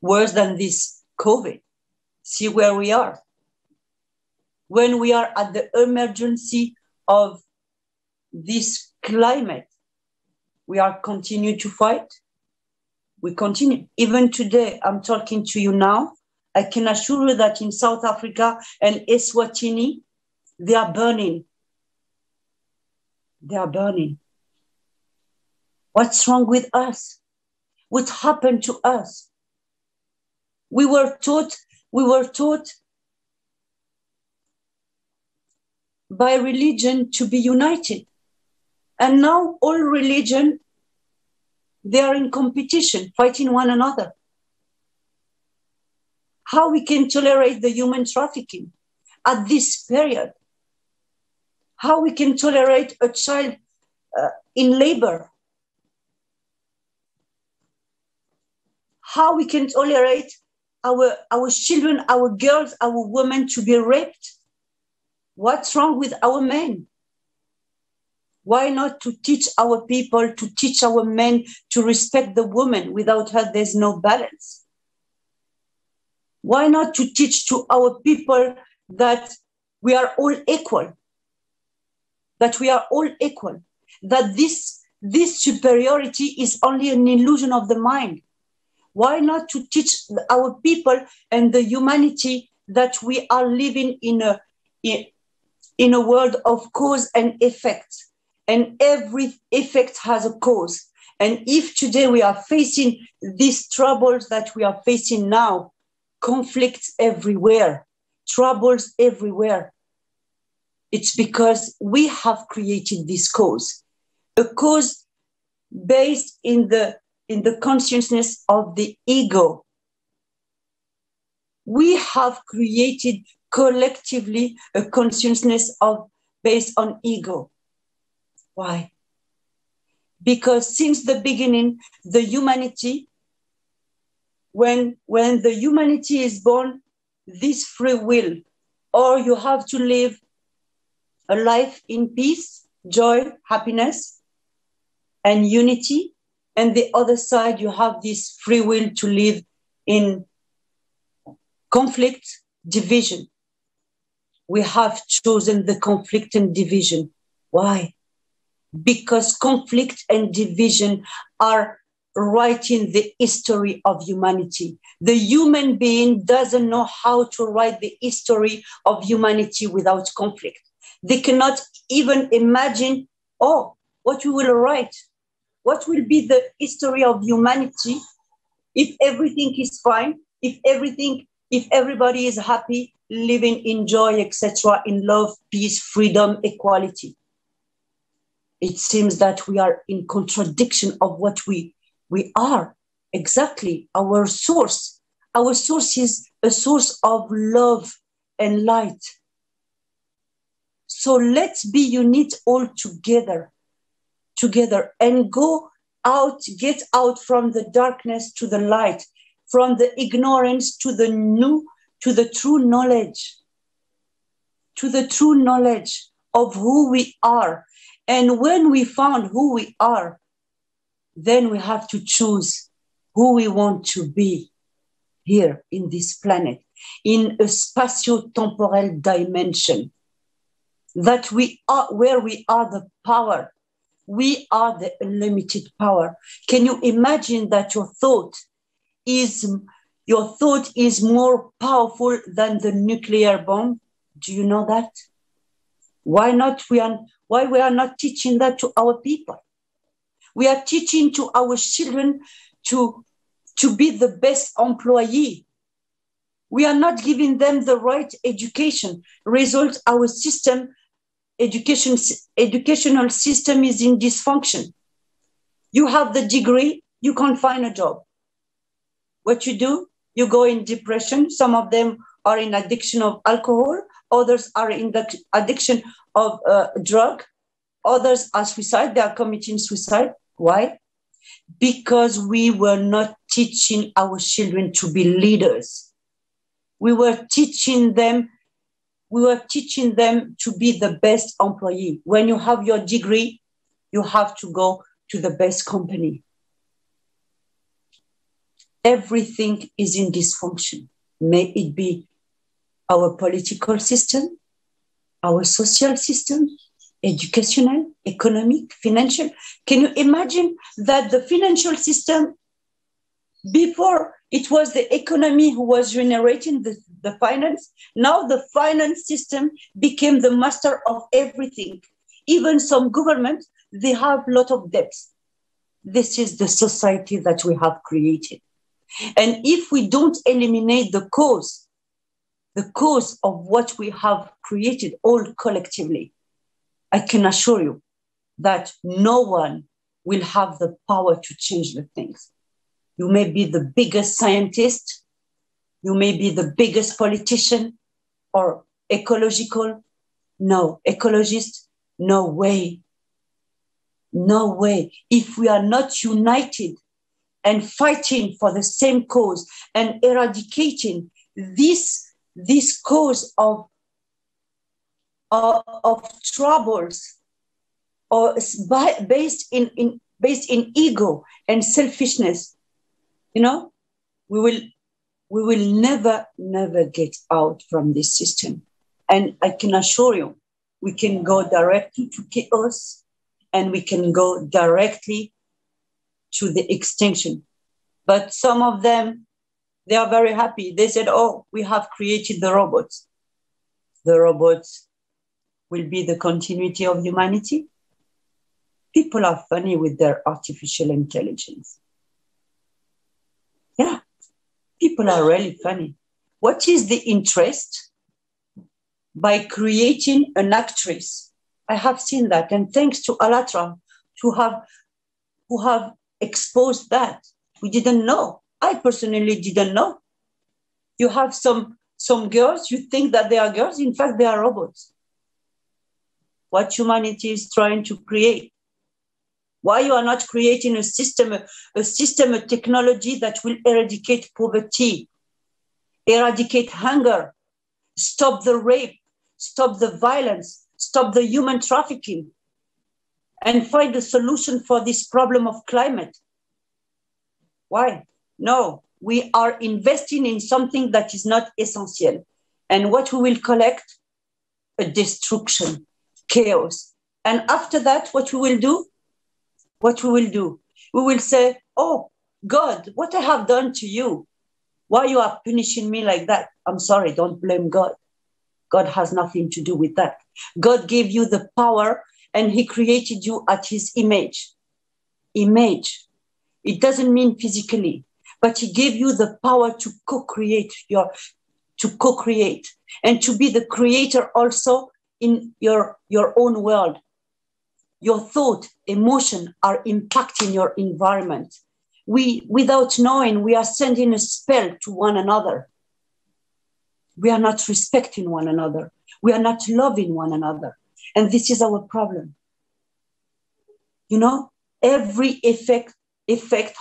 Worse than this COVID. See where we are. When we are at the emergency of this climate, we are continue to fight. We continue. Even today, I'm talking to you now. I can assure you that in South Africa and Eswatini, they are burning. They are burning. What's wrong with us? What happened to us? We were taught by religion to be united. And now all religion, they are in competition, fighting one another. How we can tolerate the human trafficking at this period? How we can tolerate a child in labor? How we can tolerate our children, our girls, our women to be raped? What's wrong with our men? Why not to teach our people, to teach our men to respect the woman? Without her, there's no balance. Why not to teach to our people that we are all equal? That we are all equal. That this superiority is only an illusion of the mind. Why not to teach our people and the humanity that we are living in a world of cause and effect, and every effect has a cause. And if today we are facing these troubles that we are facing now, conflicts everywhere, troubles everywhere, it's because we have created this cause, a cause based in the consciousness of the ego. We have created collectively a consciousness based on ego. Why? Because since the beginning, the humanity, when the humanity is born, this free will, or you have to live a life in peace, joy, happiness, and unity, and the other side, you have this free will to live in conflict, division. We have chosen the conflict and division. Why? Because conflict and division are writing the history of humanity. The human being doesn't know how to write the history of humanity without conflict. They cannot even imagine, what we will write. What will be the history of humanity if everything is fine, if everybody is happy, living in joy, etc., in love, peace, freedom, equality? It seems that we are in contradiction of what we are. Exactly. Our source is a source of love and light. So let's be unit all together and go out, get out from the darkness to the light, from the ignorance to the true knowledge, of who we are. And when we found who we are, then we have to choose who we want to be here in this planet, in a spatio-temporal dimension, that we are where we are the power. We are the unlimited power. Can you imagine that your thought your thought is more powerful than the nuclear bomb. Do you know that? Why we are not teaching that to our people? We are teaching to our children to be the best employee. We are not giving them the right education. Result, our educational system is in dysfunction. You have the degree, you can't find a job. What you do, you go in depression. Some of them are in addiction of alcohol. Others are in the addiction of drug. Others are suicide. They are committing suicide. Why? Because we were not teaching our children to be leaders. We were teaching them to be the best employee. When you have your degree, you have to go to the best company. Everything is in dysfunction. May it be our political system, our social system, educational, economic, financial. Can you imagine that the financial system, before it was the economy who was generating the finance, now the finance system became the master of everything. Even some governments, they have a lot of debts. This is the society that we have created. And if we don't eliminate the cause of what we have created all collectively, I can assure you that no one will have the power to change the things. You may be the biggest scientist, you may be the biggest politician or ecologist. No way. No way. If we are not united and fighting for the same cause and eradicating this cause of troubles or based in ego and selfishness, we will never get out from this system. And I can assure you, we can go directly to chaos and we can go directly to the extinction. But some of them, they are very happy. They said, oh, we have created the robots. The robots will be the continuity of humanity. People are funny with their artificial intelligence. Yeah, people are really funny. What is the interest by creating an actress? I have seen that, and thanks to Alatra who have exposed that. We didn't know. I personally didn't know. You have some girls, you think that they are girls, in fact, they are robots. What humanity is trying to create. Why you are not creating a system, a technology that will eradicate poverty, eradicate hunger, stop the rape, stop the violence, stop the human trafficking, and find a solution for this problem of climate? Why? No, we are investing in something that is not essential. And what we will collect? A destruction, chaos. And after that, what we will do? We will say, oh, God, what I have done to you? Why you are punishing me like that? I'm sorry, don't blame God. God has nothing to do with that. God gave you the power and he created you at his image. Image. It doesn't mean physically, but he gave you the power to co-create and to be the creator also in your own world. Your thought, emotion are impacting your environment. Without knowing, we are sending a spell to one another. We are not respecting one another. We are not loving one another. And this is our problem. Every effect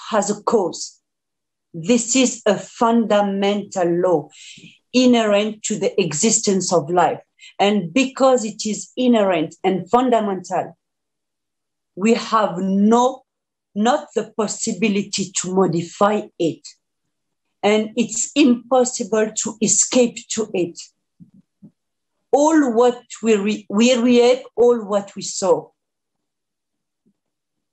has a cause. This is a fundamental law inherent to the existence of life. And because it is inherent and fundamental, we have not the possibility to modify it. And it's impossible to escape to it. All what we reap, all what we sow.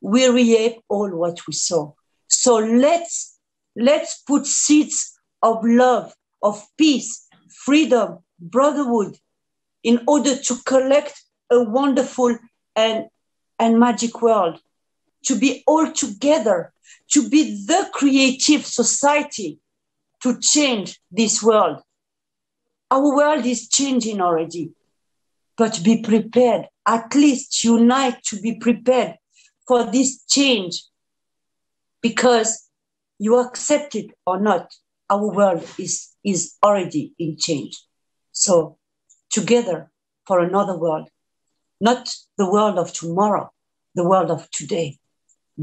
We reap all what we sow. So let's Let's put seeds of love, of peace, freedom, brotherhood, in order to collect a wonderful and magic world, to be all together, to be the creative society to change this world. Our world is changing already, but be prepared, at least unite to be prepared for this change, because you accept it or not, our world is already in change. So together for another world, not the world of tomorrow, the world of today.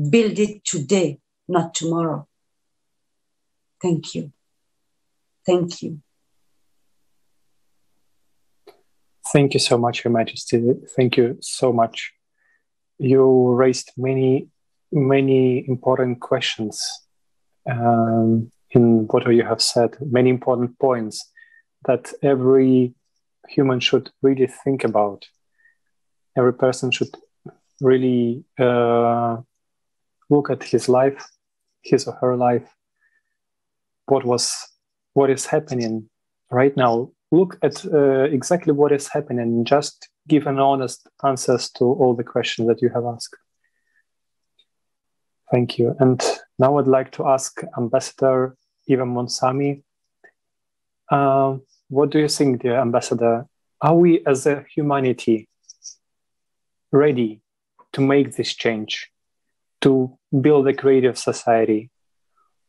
Build it today, not tomorrow. Thank you. Thank you. Thank you so much, Your Majesty. Thank you so much. You raised many important questions in what you have said, many important points that every human should really think about. Every person should really look at his life, his or her life, what is happening right now. Look at exactly what is happening and just give an honest answers to all the questions that you have asked. Thank you. And now I'd like to ask Ambassador Eva Monsami, what do you think, dear Ambassador? Are we as a humanity ready to make this change, to build a creative society,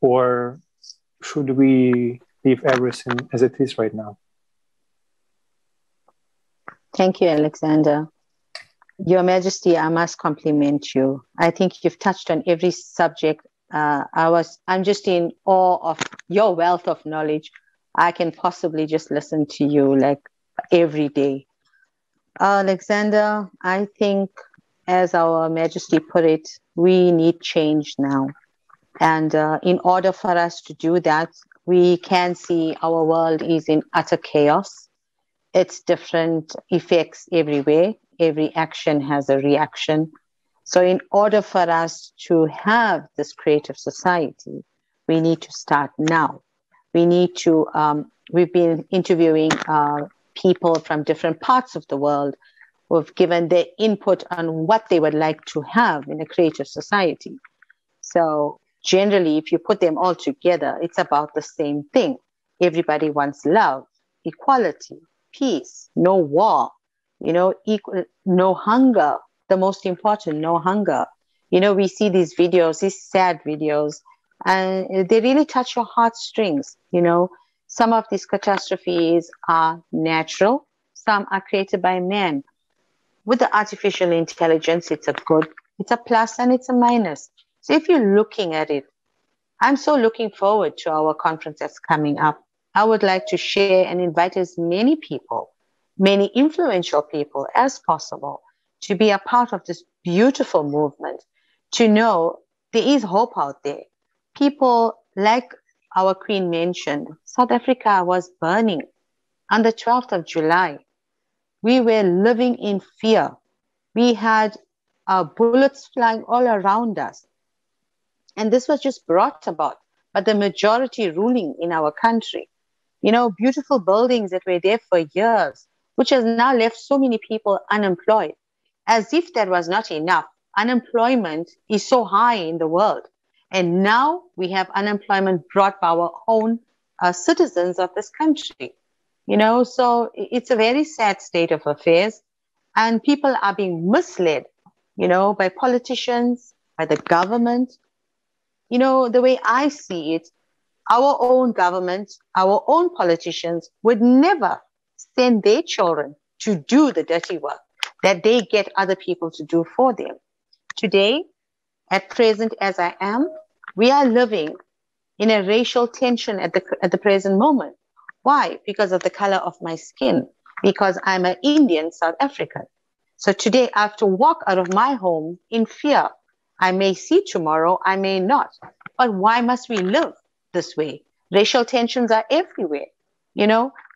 or should we leave everything as it is right now? Thank you, Alexander. Your Majesty, I must compliment you. I think you've touched on every subject. I'm just in awe of your wealth of knowledge. I can possibly just listen to you like every day. Alexander, I think, as our Majesty put it, we need change now. And in order for us to do that, we can see our world is in utter chaos. It's different effects everywhere. Every action has a reaction. So in order for us to have this creative society, we need to start now. We need to, we've been interviewing people from different parts of the world who have given their input on what they would like to have in a creative society. So generally, if you put them all together, it's about the same thing. Everybody wants love, equality, peace, no war, no hunger. The most important, no hunger. We see these videos, these sad videos, and they really touch your heartstrings. Some of these catastrophes are natural, some are created by man. With the artificial intelligence, it's a plus and it's a minus. So if you're looking at it, I'm so looking forward to our conference that's coming up. I would like to share and invite as many people, many influential people as possible to be a part of this beautiful movement, to know there is hope out there. People, like our Queen mentioned, South Africa was burning on the 12th of July. We were living in fear. We had bullets flying all around us. And this was just brought about by the majority ruling in our country. Beautiful buildings that were there for years, which has now left so many people unemployed. As if that was not enough, unemployment is so high in the world. And now we have unemployment brought by our own citizens of this country. So it's a very sad state of affairs. And people are being misled, by politicians, by the government. The way I see it, our own government, our own politicians would never send their children to do the dirty work that they get other people to do for them. Today, at present as I am, we are living in a racial tension at the present moment. Why? Because of the color of my skin, because I'm an Indian South African. So today I have to walk out of my home in fear. I may see tomorrow, I may not. But why must we live this way? Racial tensions are everywhere.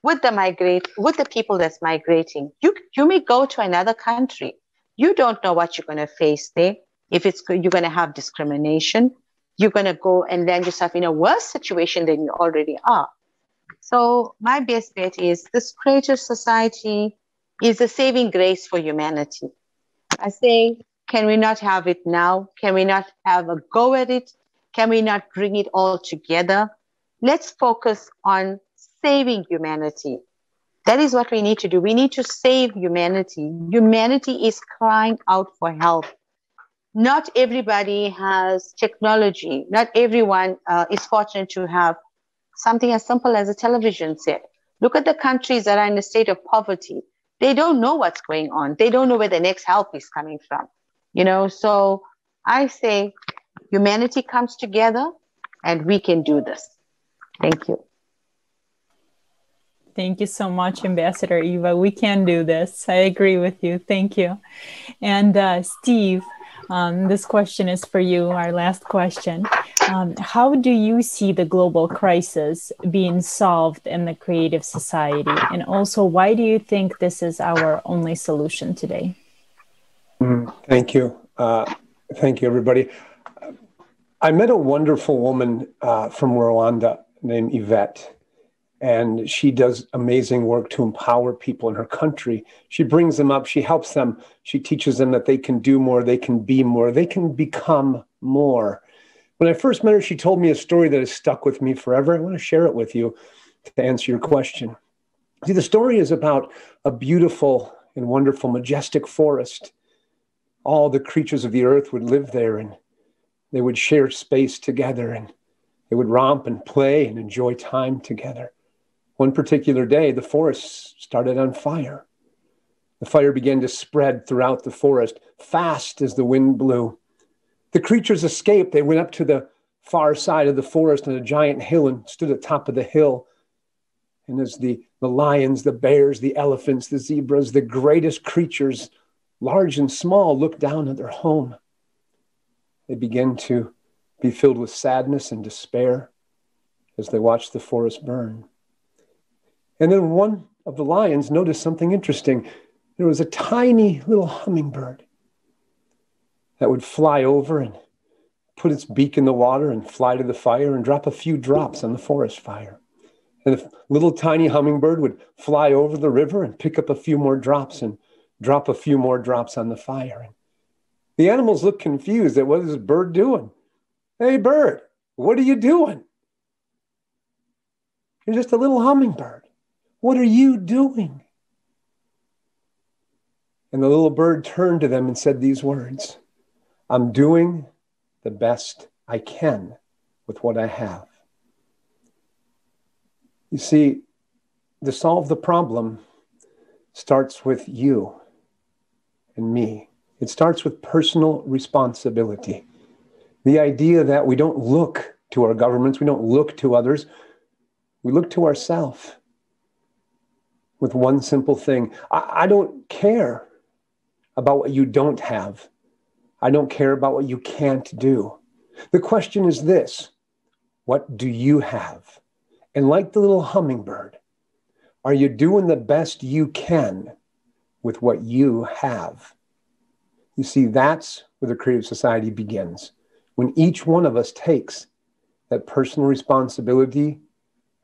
With the people that's migrating, you may go to another country. You don't know what you're going to face there. If you're going to have discrimination, you're going to go and land yourself in a worse situation than you already are. So my best bet is this creative society is a saving grace for humanity. I say, can we not have it now? Can we not have a go at it? Can we not bring it all together? Let's focus on saving humanity. That is what we need to do. We need to save humanity. Humanity is crying out for help. Not everybody has technology. Not everyone is fortunate to have something as simple as a television set. Look at the countries that are in a state of poverty. They don't know what's going on. They don't know where the next help is coming from. So I say humanity comes together and we can do this. Thank you. Thank you so much, Ambassador Eva. We can do this. I agree with you. Thank you. And Steve, this question is for you, our last question. How do you see the global crisis being solved in the creative society? And also, why do you think this is our only solution today? Thank you. Thank you, everybody. I met a wonderful woman from Rwanda named Yvette, and she does amazing work to empower people in her country. She brings them up, she helps them, she teaches them that they can do more, they can be more, they can become more. When I first met her, she told me a story that has stuck with me forever. I want to share it with you to answer your question. See, the story is about a beautiful and wonderful, majestic forest. All the creatures of the earth would live there, and they would share space together, and they would romp and play and enjoy time together. One particular day, the forest started on fire. The fire began to spread throughout the forest, fast as the wind blew. The creatures escaped. They went up to the far side of the forest on a giant hill and stood at the top of the hill. And as the lions, the bears, the elephants, the zebras, the greatest creatures, large and small, looked down at their home, they began to be filled with sadness and despair as they watched the forest burn. And then one of the lions noticed something interesting. There was a tiny little hummingbird that would fly over and put its beak in the water and fly to the fire and drop a few drops on the forest fire. And the little tiny hummingbird would fly over the river and pick up a few more drops and drop a few more drops on the fire. And the animals looked confused at what is this bird doing? Hey, bird, what are you doing? You're just a little hummingbird. What are you doing? And the little bird turned to them and said these words, I'm doing the best I can with what I have. You see, to solve the problem starts with you and me. It starts with personal responsibility. The idea that we don't look to our governments, we don't look to others, we look to ourselves with one simple thing. I don't care about what you don't have. I don't care about what you can't do. The question is this, what do you have? And like the little hummingbird, are you doing the best you can with what you have? You see, that's where the creative society begins. When each one of us takes that personal responsibility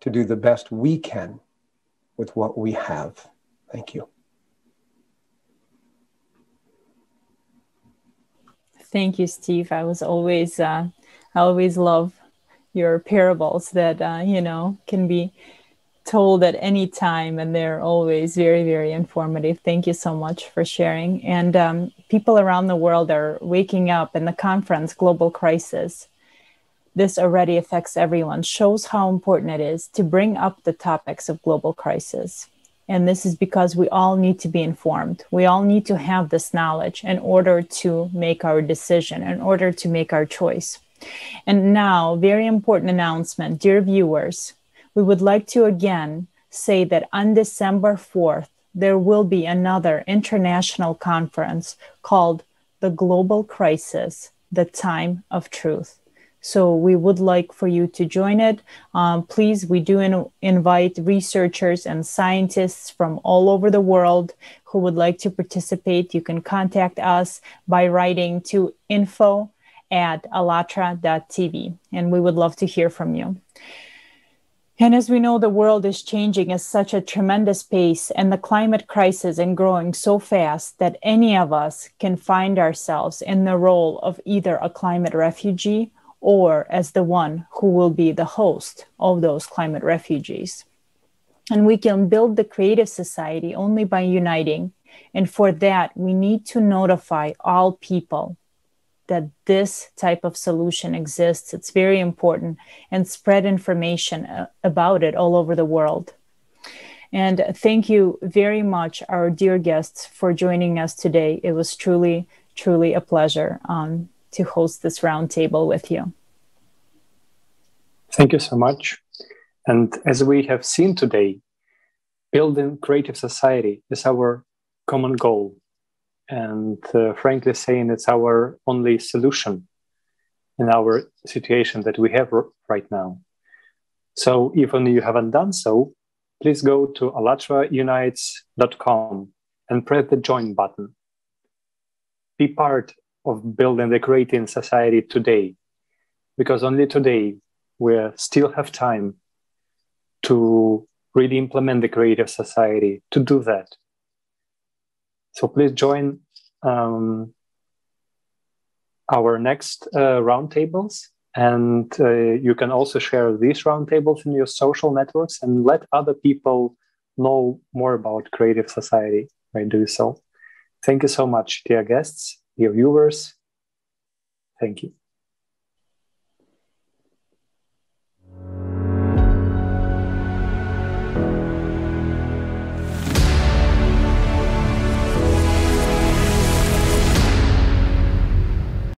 to do the best we can with what we have. Thank you. Thank you, Steve. I always love your parables that, can be told at any time, and they're always very, very informative. Thank you so much for sharing. And people around the world are waking up in the conference, Global Crisis. This already affects everyone, shows how important it is to bring up the topics of global crisis. And this is because we all need to be informed. We all need to have this knowledge in order to make our decision, in order to make our choice. And now, very important announcement, dear viewers, we would like to again say that on December 4th, there will be another international conference called The Global Crisis, The Time of Truth. So we would like for you to join it. Please, we do invite researchers and scientists from all over the world who would like to participate. You can contact us by writing to info allatra.tv, and we would love to hear from you. And as we know, the world is changing at such a tremendous pace, and the climate crisis is growing so fast that any of us can find ourselves in the role of either a climate refugee or as the one who will be the host of those climate refugees. And we can build the creative society only by uniting. And for that, we need to notify all people that this type of solution exists. It's very important, and spread information about it all over the world. And thank you very much, our dear guests, for joining us today. It was truly, truly a pleasure to host this roundtable with you. Thank you so much. And as we have seen today, building creative society is our common goal. And frankly saying, it's our only solution in our situation that we have right now. So even if you haven't done so, please go to allatraunites.com and press the join button. Be part of building the creative society today, because only today we still have time to really implement the creative society to do that. So please join our next roundtables, and you can also share these roundtables in your social networks and let other people know more about creative society by doing so. Thank you so much, dear guests, dear viewers. Thank you.